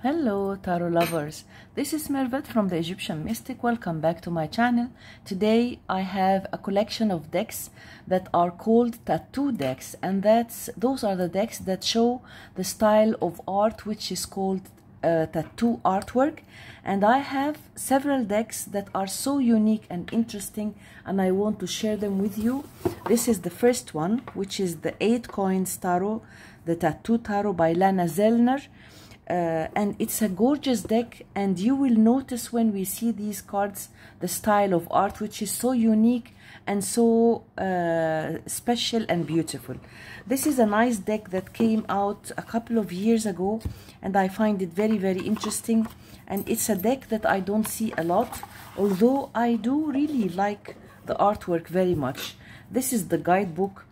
Hello tarot lovers, this is Mervet from the Egyptian Mystic. Welcome back to my channel. Today I have a collection of decks that are called tattoo decks, and those are the decks that show the style of art which is called tattoo artwork. And I have several decks that are so unique and interesting, and I want to share them with you. This is the first one, which is the 8 Coins Tarot, the Tattoo Tarot by Lana Zellner. And it's a gorgeous deck, and you will notice when we see these cards the style of art which is so unique and so special and beautiful. This is a nice deck that came out a couple of years ago, and I find it very, very interesting. And it's a deck that I don't see a lot, although I do really like the artwork very much. This is the guidebook.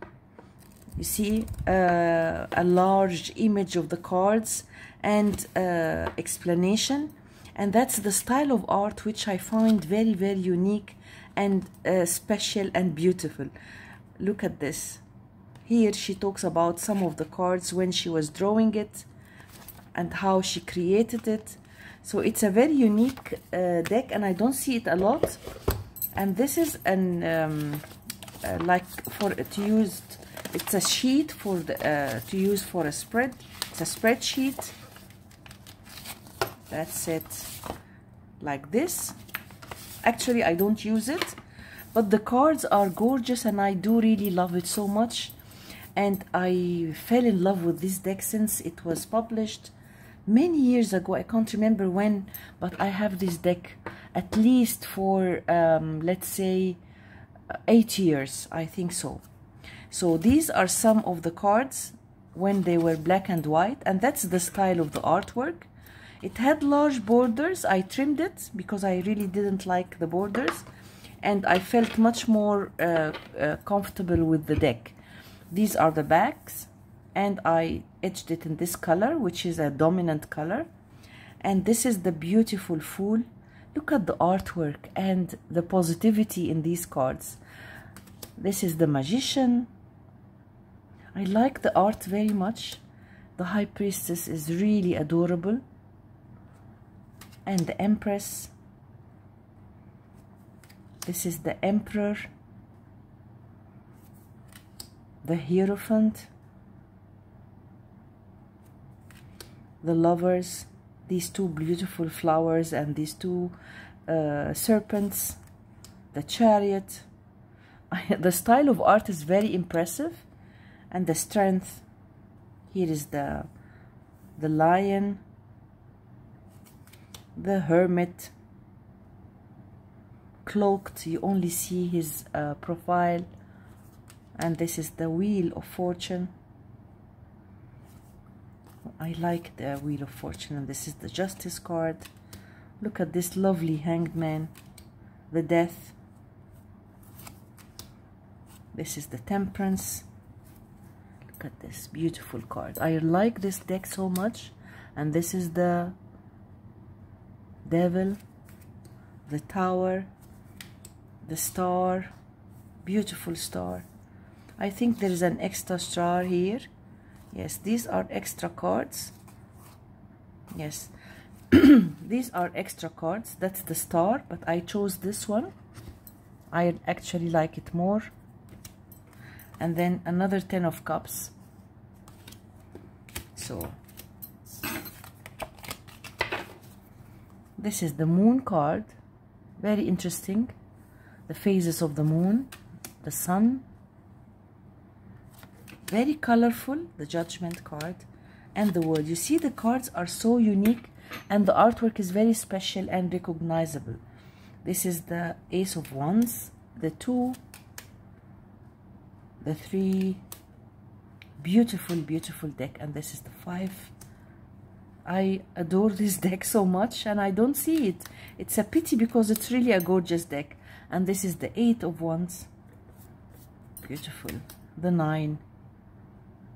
You see a large image of the cards and explanation, and that's the style of art which I find very, very unique and special and beautiful. Look at this. Here she talks about some of the cards when she was drawing it and how she created it. So it's a very unique deck, and I don't see it a lot. And this is an like to use. It's a sheet for the to use for a spread. It's a spreadsheet. That's it, like this. Actually, I don't use it, but the cards are gorgeous, and I do really love it so much. And I fell in love with this deck since it was published many years ago. I can't remember when, but I have this deck at least for let's say 8 years, I think so. So these are some of the cards when they were black and white, and that's the style of the artwork. It had large borders. I trimmed it because I really didn't like the borders, and I felt much more comfortable with the deck. These are the backs, and I etched it in this color, which is a dominant color. And this is the beautiful Fool. Look at the artwork and the positivity in these cards. This is the Magician. I like the art very much. The High Priestess is really adorable. And the Empress. This is the Emperor. The Hierophant. The Lovers. These two beautiful flowers and these two serpents. The Chariot. The style of art is very impressive. And the Strength. Here is the Lion. The Hermit. Cloaked, you only see his profile. And this is the Wheel of Fortune. I like the Wheel of Fortune. And this is the Justice card. Look at this lovely Hanged Man. The Death. This is the Temperance. Look at this beautiful card. I like this deck so much. And this is the Devil, the Tower, the Star, beautiful star. I think there is an extra star here. Yes, these are extra cards. Yes, these are extra cards. That's the Star, but I chose this one. I actually like it more. And then another 10 of Cups. So this is the Moon card. Very interesting. The phases of the moon, the sun. Very colorful. The Judgment card and the World. You see, the cards are so unique, and the artwork is very special and recognizable. This is the Ace of Wands, the 2, the 3. Beautiful, beautiful deck. And this is the 5. I adore this deck so much, and I don't see it. It's a pity because it's really a gorgeous deck. And this is the 8 of Wands. Beautiful. The 9.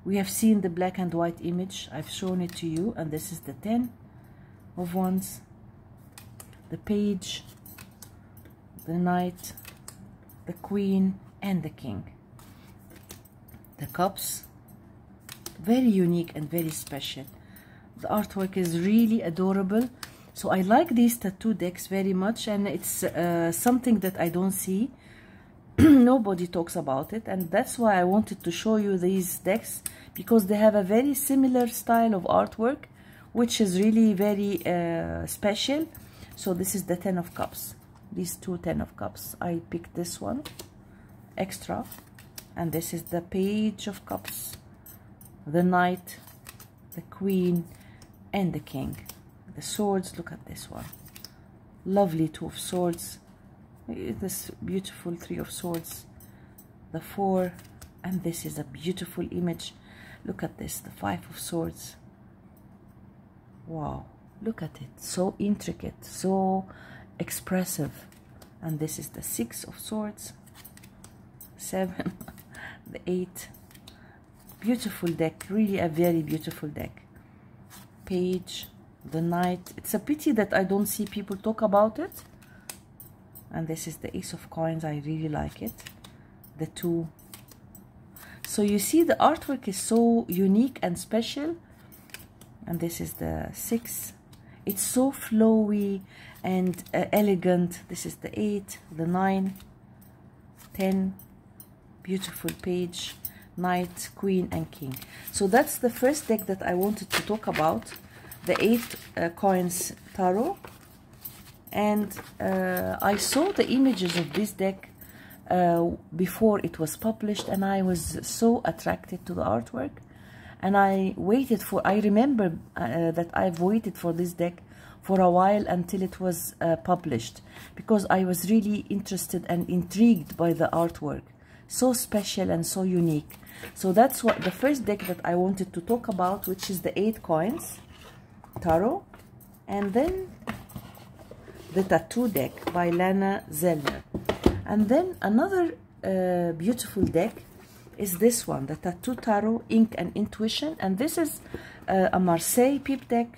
We have seen the black and white image. I've shown it to you. And this is the 10 of Wands. The Page. The Knight. The Queen and the King. The Cups. Very unique and very special. The artwork is really adorable. So I like these tattoo decks very much, and it's something that I don't see. Nobody talks about it, and that's why I wanted to show you these decks, because they have a very similar style of artwork, which is really very special. So this is the 10 of Cups. These two 10 of Cups. I picked this one, extra. And this is the Page of Cups, the Knight, the Queen, and the King. The swords, look at this one. Lovely 2 of Swords. This beautiful 3 of Swords. The 4, and this is a beautiful image. Look at this, the 5 of Swords. Wow, look at it. So intricate, so expressive. And this is the 6 of Swords. 7, the 8. Beautiful deck, really a very beautiful deck. Page, the Knight. It's a pity that I don't see people talk about it. And this is the Ace of Coins. I really like it. The 2. So you see, the artwork is so unique and special. And this is the 6. It's so flowy and elegant. This is the 8, the 9, 10. Beautiful Page, Knight, Queen, and King. So that's the first deck that I wanted to talk about, the 8 Coins Tarot. And I saw the images of this deck before it was published, and I was so attracted to the artwork. And I waited for, I remember that I've waited for this deck for a while until it was published, because I was really interested and intrigued by the artwork. So special and so unique. So that's what the first deck that I wanted to talk about, which is the 8 Coins Tarot. And then the Tattoo deck by Lana Zellner. And then another beautiful deck is this one, the Tattoo Tarot, Ink and Intuition. And this is a Marseille Pip deck.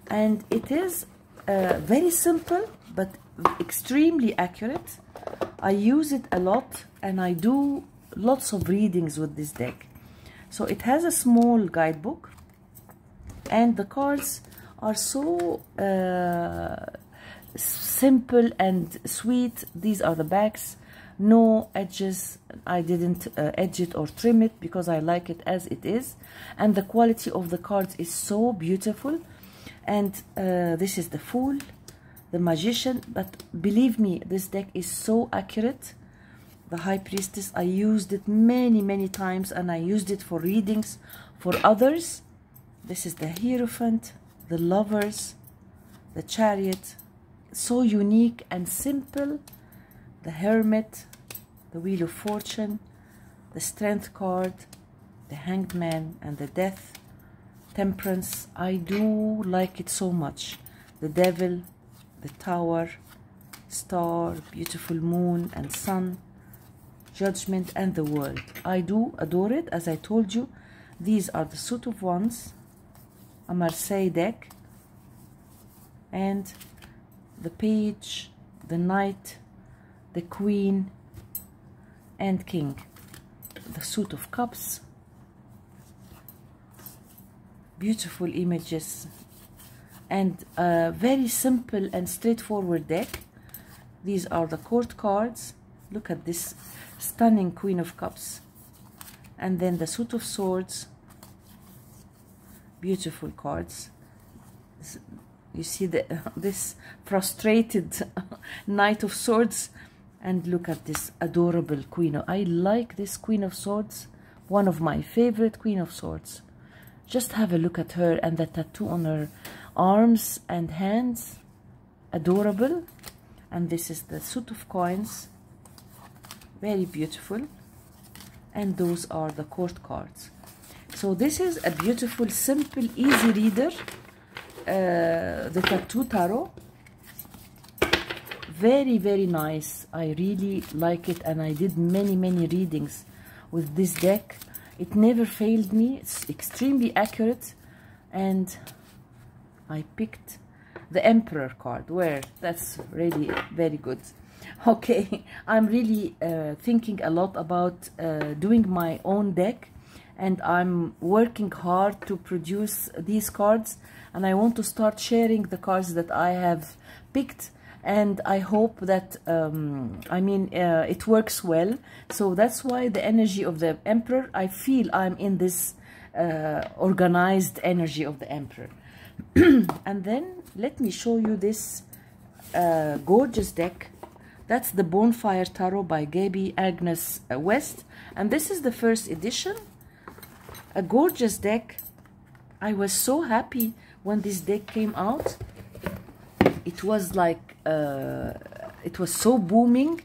And it is very simple, but extremely accurate. I use it a lot, and I do lots of readings with this deck. So it has a small guidebook, and the cards are so simple and sweet. These are the backs, no edges. I didn't edge it or trim it because I like it as it is, and the quality of the cards is so beautiful. And this is the Fool, the Magician, but believe me, this deck is so accurate. The High Priestess, I used it many times, and I used it for readings for others. This is the Hierophant, the Lovers, the Chariot, so unique and simple. The Hermit, the Wheel of Fortune, the Strength card, the Hanged Man, and the Death. Temperance, I do like it so much. The Devil, the Tower, Star, beautiful Moon and Sun, Judgment, and the World. I do adore it. As I told you, these are the Suit of Wands, a Marseille deck, and the Page, the Knight, the Queen, and King. The Suit of Cups. Beautiful images, and a very simple and straightforward deck. These are the court cards. Look at this stunning Queen of Cups, and then the Suit of Swords. Beautiful cards. You see this frustrated Knight of Swords, and look at this adorable Queen. I like this Queen of Swords, one of my favorite Queen of Swords. Just have a look at her, and the tattoo on her arms and hands, adorable. And this is the Suit of Coins, very beautiful. And those are the court cards. So this is a beautiful, simple, easy reader, the Tattoo Tarot. Very nice. I really like it, and I did many readings with this deck. It never failed me. It's extremely accurate. And I picked the Emperor card, where that's really very good. Okay, I'm really thinking a lot about doing my own deck, and I'm working hard to produce these cards, and I want to start sharing the cards that I have picked, and I hope that it works well. So that's why the energy of the Emperor, I feel I'm in this organized energy of the Emperor. And then let me show you this gorgeous deck. That's the Bonfire Tarot by Gabby Agnes West, and this is the first edition. A gorgeous deck. I was so happy when this deck came out. It was like it was so booming.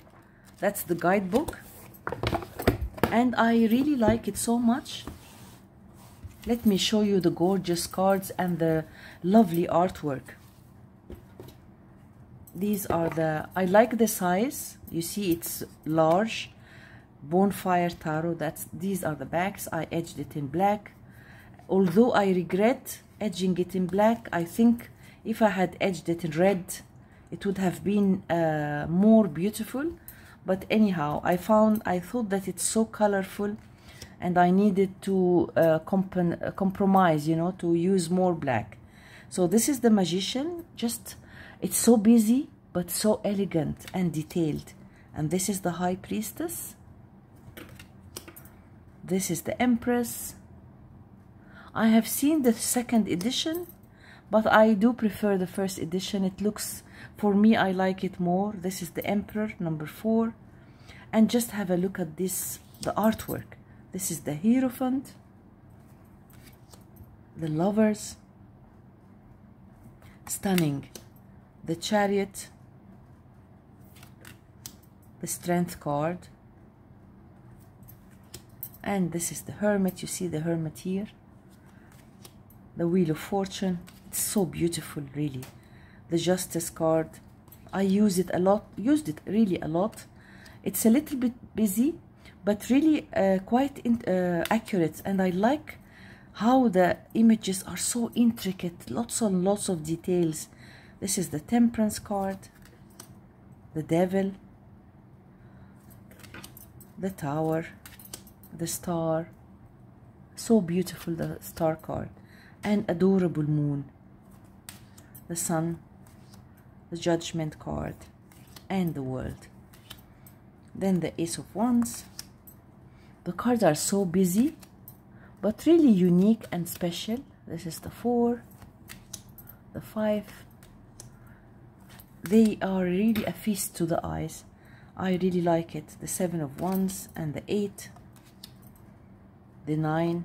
That's the guidebook, and I really like it so much. Let me show you the gorgeous cards and the lovely artwork. These are I like the size. You see it's large. Bonfire Tarot, these are the backs. I edged it in black. Although I regret edging it in black, I think if I had edged it in red, it would have been more beautiful. But anyhow, I thought that it's so colorful, and I needed to compromise, you know, to use more black. So this is the Magician. It's so busy, but so elegant and detailed. And this is the High Priestess. This is the Empress. I have seen the second edition, but I do prefer the first edition. It looks, for me, I like it more. This is the Emperor, number 4. And just have a look at this, the artwork. This is the Hierophant, the Lovers, stunning, the Chariot, the Strength card, and this is the Hermit. You see the Hermit here, the Wheel of Fortune. It's so beautiful, really. The Justice card. I used it really a lot. It's a little bit busy, but really quite accurate, and I like how the images are so intricate, lots and lots of details. This is the Temperance card, the Devil, the Tower, the Star, so beautiful, the Star card, and adorable Moon, the Sun, the Judgment card, and the World. Then the Ace of Wands. The cards are so busy, but really unique and special. This is the 4, the 5. They are really a feast to the eyes. I really like it. The 7 of Wands and the 8, the 9.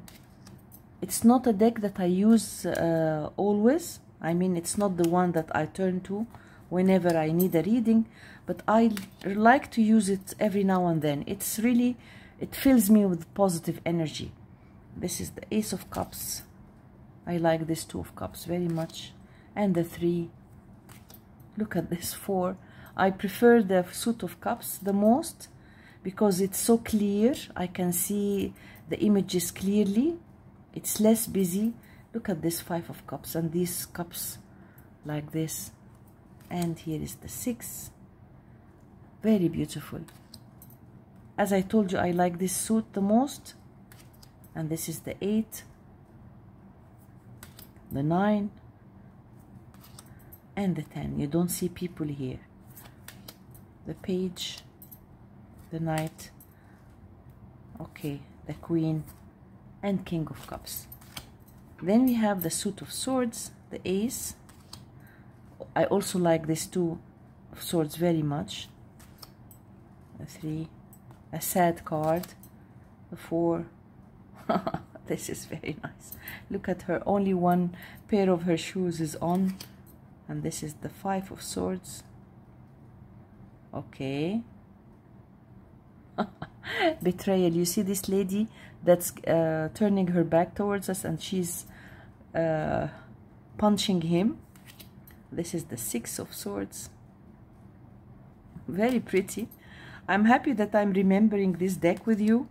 It's not a deck that I use always. I mean, it's not the one that I turn to whenever I need a reading, but I like to use it every now and then. It's really, it fills me with positive energy. This is the Ace of Cups. I like this 2 of Cups very much. And the 3. Look at this 4. I prefer the Suit of Cups the most because it's so clear. I can see the images clearly. It's less busy. Look at this 5 of Cups and these cups like this. And here is the 6. Very beautiful. As I told you, I like this suit the most. And this is the 8, the 9, and the 10. You don't see people here. The Page, the Knight, okay, the Queen, and King of Cups. Then we have the Suit of Swords, the Ace. I also like this 2 of Swords very much. The 3, a sad card, the 4. This is very nice. Look at her, only one pair of her shoes is on. And this is the 5 of Swords. Okay. Betrayal. You see this lady that's turning her back towards us, and she's punching him. This is the 6 of Swords. Very pretty. I'm happy that I'm remembering this deck with you.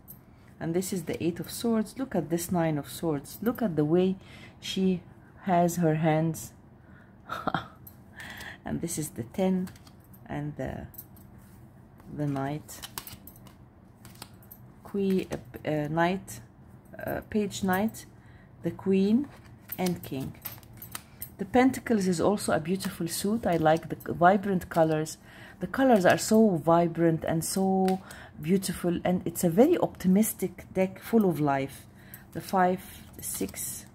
And this is the 8 of Swords. Look at this 9 of Swords. Look at the way she has her hands. And this is the 10 and the Knight. Knight, page knight, the queen, and king. The pentacles is also a beautiful suit. I like the vibrant colors. The colors are so vibrant and so beautiful, and it's a very optimistic deck, full of life. The 5, the 6,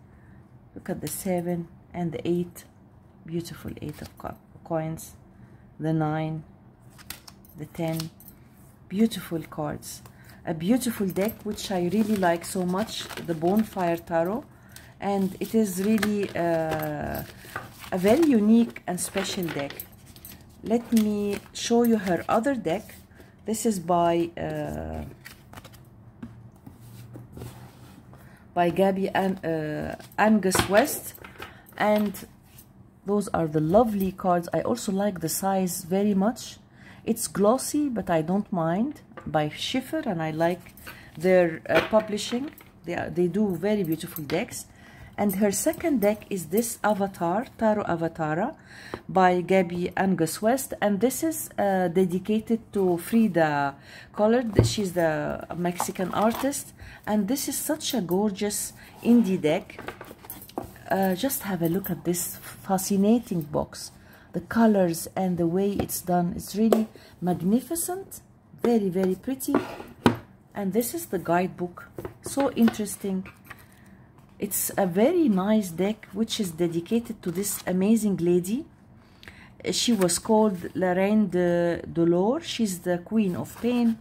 look at the 7 and the 8, beautiful 8 of coins, the 9, the 10, beautiful cards. A beautiful deck which I really like so much, the Bonfire Tarot, and it is really a very unique and special deck. Let me show you her other deck. This is by Gabby and Angus West, and those are the lovely cards. I also like the size very much. It's glossy, but I don't mind, by Schiffer, and I like their publishing. They do very beautiful decks. And her second deck is this Avatar, Tarot Avatara, by Gabby Angus West. And this is dedicated to Frida Kahlo. She's the Mexican artist. And this is such a gorgeous indie deck. Just have a look at this fascinating box. The colors and the way it's done. It's really magnificent. Very, very pretty. And this is the guidebook. So interesting. It's a very nice deck which is dedicated to this amazing lady. She was called La Reine de Dolor. She's the Queen of Pain,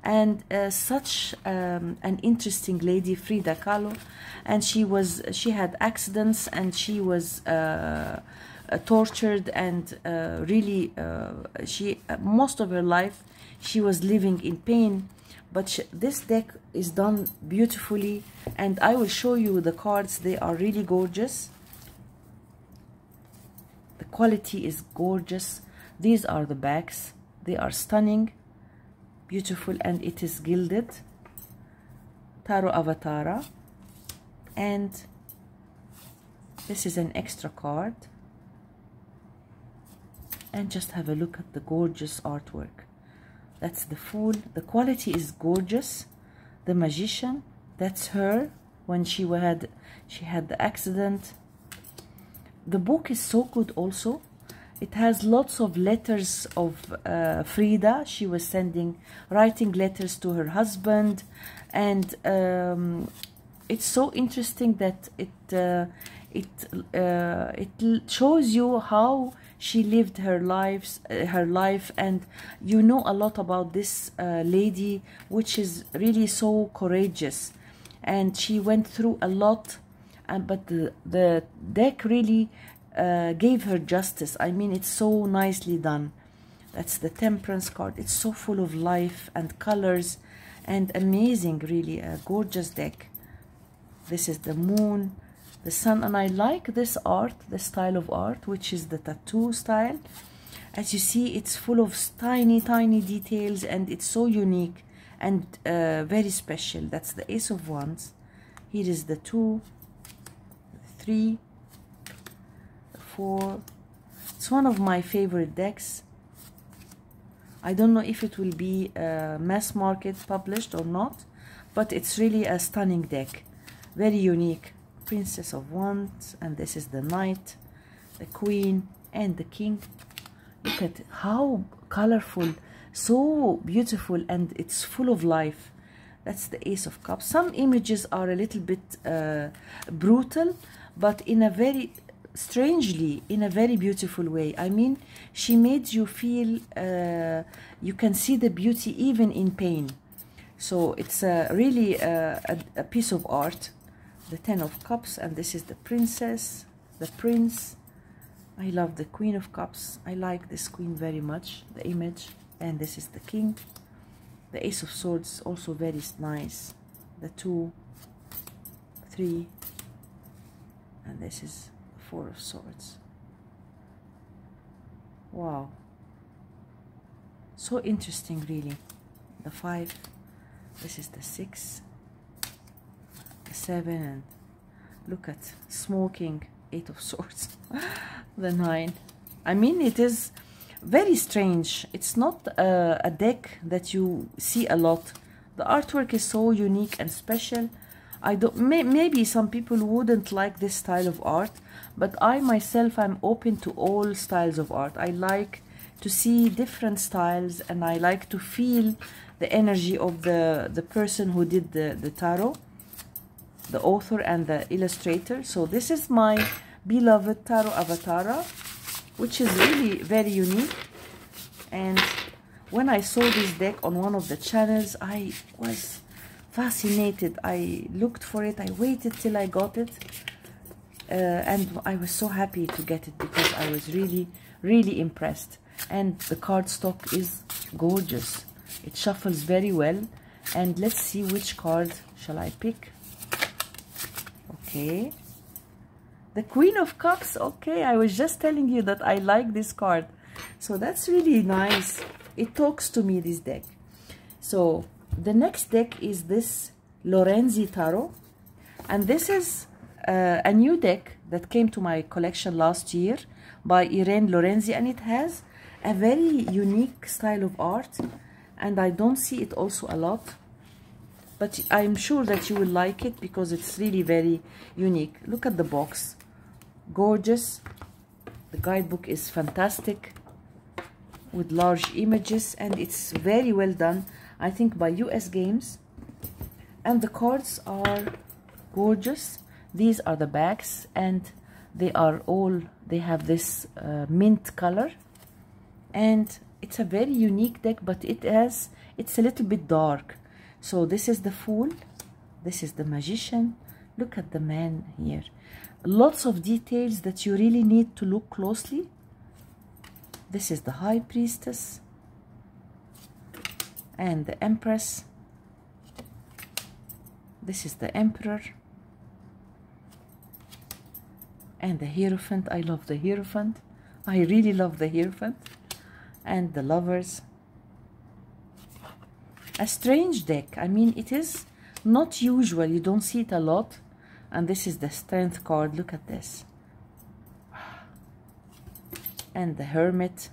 and such an interesting lady, Frida Kahlo. And she had accidents, and she was tortured, and really most of her life she was living in pain. But this deck is done beautifully, and I will show you the cards. They are really gorgeous. The quality is gorgeous. These are the backs. They are stunning, beautiful, and it is gilded. Tarot Avatara. And this is an extra card. And just have a look at the gorgeous artwork. That's the Fool. The quality is gorgeous. The Magician, that's her when she had the accident. The book is so good also. It has lots of letters of Frida. She was writing letters to her husband, and it's so interesting that it shows you how she lived her life, and you know a lot about this lady, which is really so courageous, and she went through a lot, but the deck really gave her justice. I mean, it's so nicely done. That's the Temperance card. It's so full of life and colors and amazing, really a gorgeous deck. This is the Moon, the Sun, and I like this art, the style of art, which is the tattoo style. As you see, it's full of tiny details, and it's so unique and very special. That's the Ace of Wands. Here is the 2, the 3, the 4. It's one of my favorite decks. I don't know if it will be mass market published or not, but it's really a stunning deck, very unique. Princess of Wands, and this is the Knight, the Queen, and the King. Look at how colorful, so beautiful, and it's full of life. That's the Ace of Cups. Some images are a little bit brutal, but in a very strangely, in a very beautiful way. I mean, she made you feel you can see the beauty even in pain. So it's really a piece of art. The 10 of Cups, and this is the Princess, the Prince. I love the Queen of Cups. I like this Queen very much, the image. And this is the King. The Ace of Swords, also very nice. The 2, 3, and this is the 4 of Swords. Wow. So interesting, really. The 5, this is the 6. 7, and look at smoking, 8 of Swords. The 9. I mean, it is very strange. It's not a deck that you see a lot. The artwork is so unique and special. I don't, maybe some people wouldn't like this style of art, but I myself am open to all styles of art. I like to see different styles, and I like to feel the energy of the person who did the tarot, the author and the illustrator. So this is my beloved Tarot Avatara, which is really very unique. And when I saw this deck on one of the channels, I was fascinated. I looked for it, I waited till I got it, and I was so happy to get it because I was really impressed. And the cardstock is gorgeous. It shuffles very well. And let's see which card shall I pick. Okay, the Queen of Cups. Okay, I was just telling you that I like this card, so that's really nice. It talks to me, this deck. So the next deck is this Lorenzi Tarot, and this is a new deck that came to my collection last year by Irene Lorenzi, and it has a very unique style of art, and I don't see it also a lot. But I'm sure that you will like it because it's really very unique. Look at the box. Gorgeous. The guidebook is fantastic with large images, and it's very well done, I think by US Games. And the cards are gorgeous. These are the backs, and they have this mint color. And it's a very unique deck, but it's a little bit dark. So this is the Fool, this is the Magician. Look at the man here. Lots of details that you really need to look closely. This is the High Priestess and the Empress. This is the Emperor and the Hierophant. I love the Hierophant. I really love the Hierophant. And the Lovers. A strange deck. I mean, it is not usual. You don't see it a lot. And this is the Strength card. Look at this. And the Hermit.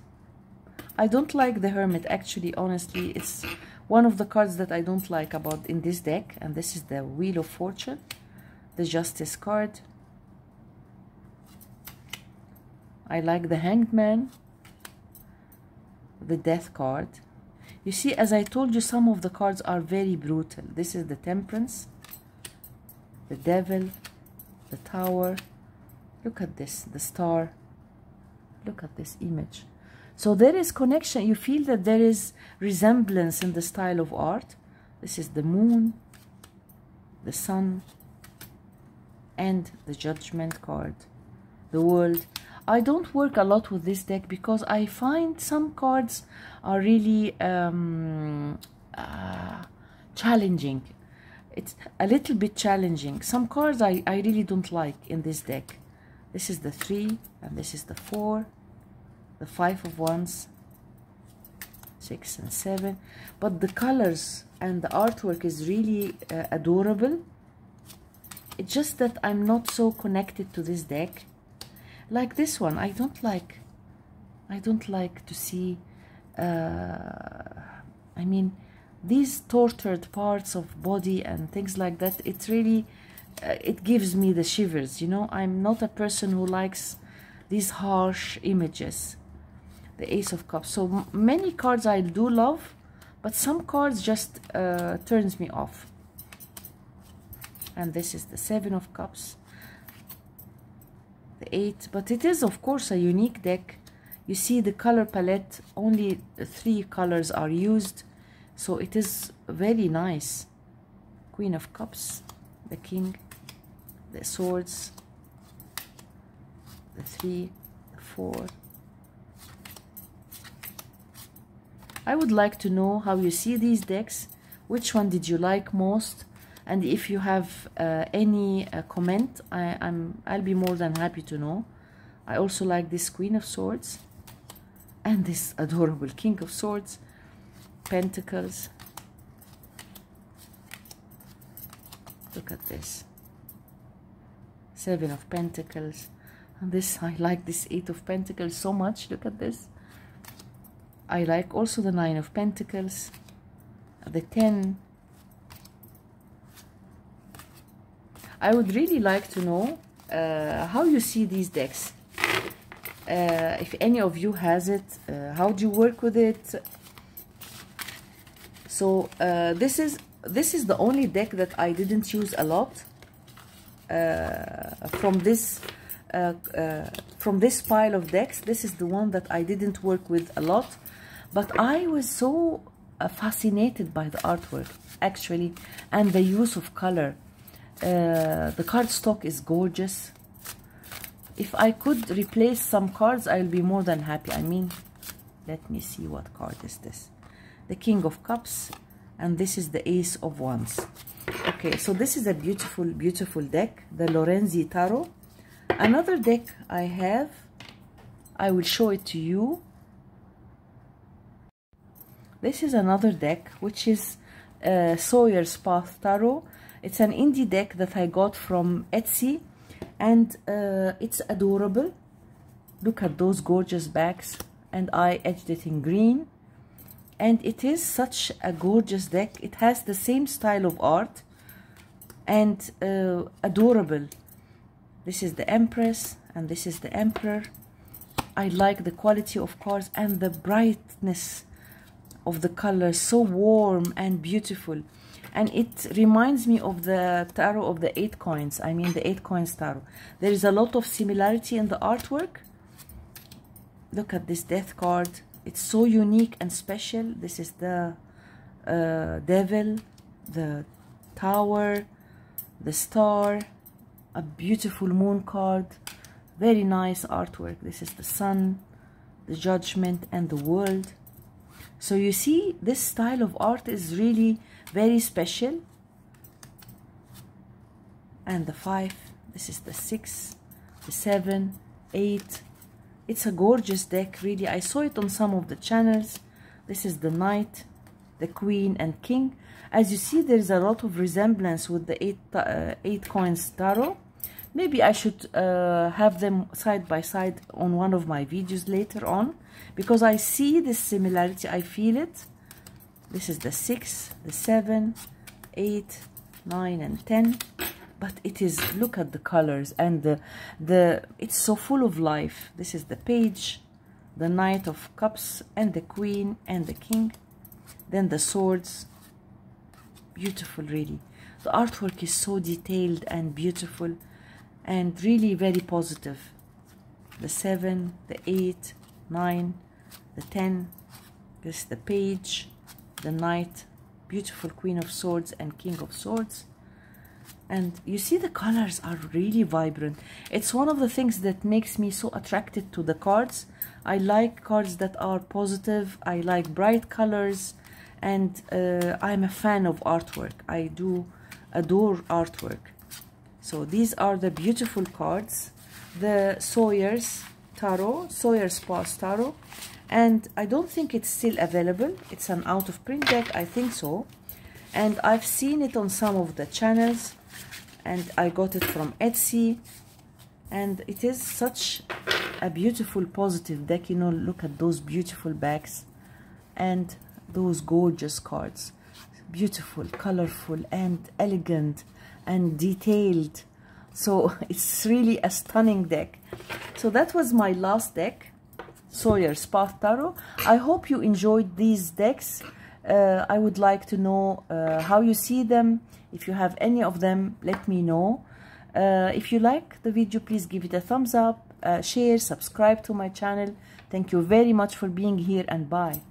I don't like the Hermit, actually, honestly. It's one of the cards that I don't like about in this deck. And this is the Wheel of Fortune. The Justice card. I like the Hanged Man. The Death card. You see, as I told you, some of the cards are very brutal. This is the Temperance, the Devil, the Tower. Look at this, the Star. Look at this image. So there is connection. You feel that there is resemblance in the style of art. This is the Moon, the Sun, and the Judgment card, the World. I don't work a lot with this deck because I find some cards are really challenging. It's a little bit challenging. Some cards I really don't like in this deck. This is the 3, and this is the 4, the 5 of Wands, 6 and 7. But the colors and the artwork is really adorable. It's just that I'm not so connected to this deck. Like this one, I don't like to see, I mean, these tortured parts of body and things like that. It really, it gives me the shivers, you know. I'm not a person who likes these harsh images. The Ace of Cups. So many cards I do love, but some cards just turns me off. And this is the 7 of Cups. The 8, but it is of course a unique deck. You see the color palette, only 3 colors are used, so it is very nice. Queen of Cups, the King, the Swords, the 3, the 4. I would like to know how you see these decks. Which one did you like most? And if you have any comment, I'll be more than happy to know. I also like this Queen of Swords and this adorable King of Swords, Pentacles. Look at this, 7 of Pentacles. And this, I like this 8 of Pentacles so much. Look at this. I like also the 9 of Pentacles, the 10. I would really like to know how you see these decks. If any of you has it, how do you work with it? So this is the only deck that I didn't use a lot from this pile of decks. This is the one that I didn't work with a lot, but I was so fascinated by the artwork actually, and the use of color. The cardstock is gorgeous. If I could replace some cards, I'll be more than happy. I mean, let me see, what card is this? The King of Cups, and this is the Ace of Wands. Okay, so this is a beautiful, beautiful deck, the Lorenzi Tarot. Another deck I have, I will show it to you. This is another deck, which is Sawyer's Path Tarot. It's an indie deck that I got from Etsy, and it's adorable. Look at those gorgeous backs, and I edged it in green. And it is such a gorgeous deck. It has the same style of art, and adorable. This is the Empress, and this is the Emperor. I like the quality of cards and the brightness of the colors, so warm and beautiful. And it reminds me of the tarot of the 8 coins. I mean the 8 coins tarot. There is a lot of similarity in the artwork. Look at this Death card. It's so unique and special. This is the Devil, the Tower, the Star, a beautiful Moon card. Very nice artwork. This is the Sun, the Judgment, and the World. So you see, this style of art is really very special. And the 5, this is the 6, the 7, 8. It's a gorgeous deck, really. I saw it on some of the channels. This is the Knight, the Queen, and King. As you see, there is a lot of resemblance with the 8 coins tarot. Maybe I should have them side by side on one of my videos later on, because I see this similarity, I feel it. This is the 6, the 7, 8, 9, and 10. But it is, look at the colors, and it's so full of life. This is the Page, the Knight of Cups, and the Queen, and the King. Then the Swords. Beautiful, really. The artwork is so detailed and beautiful, and really very positive. The 7, the 8, 9, the 10. This is the Page, the Knight, beautiful Queen of Swords, and King of Swords. And you see, the colors are really vibrant. It's one of the things that makes me so attracted to the cards. I like cards that are positive. I like bright colors, and I'm a fan of artwork. I do adore artwork. So these are the beautiful cards, the Sawyer's Tarot, Sawyer's Path Tarot, and I don't think it's still available. It's an out of print deck, I think so, and I've seen it on some of the channels, and I got it from Etsy, and it is such a beautiful, positive deck. You know, look at those beautiful backs and those gorgeous cards. Beautiful, colorful, and elegant, and detailed. So it's really a stunning deck. So that was my last deck, Sawyer's Path Tarot. I hope you enjoyed these decks. I would like to know how you see them. If you have any of them, let me know. If you like the video, please give it a thumbs up, share, subscribe to my channel. Thank you very much for being here, and bye.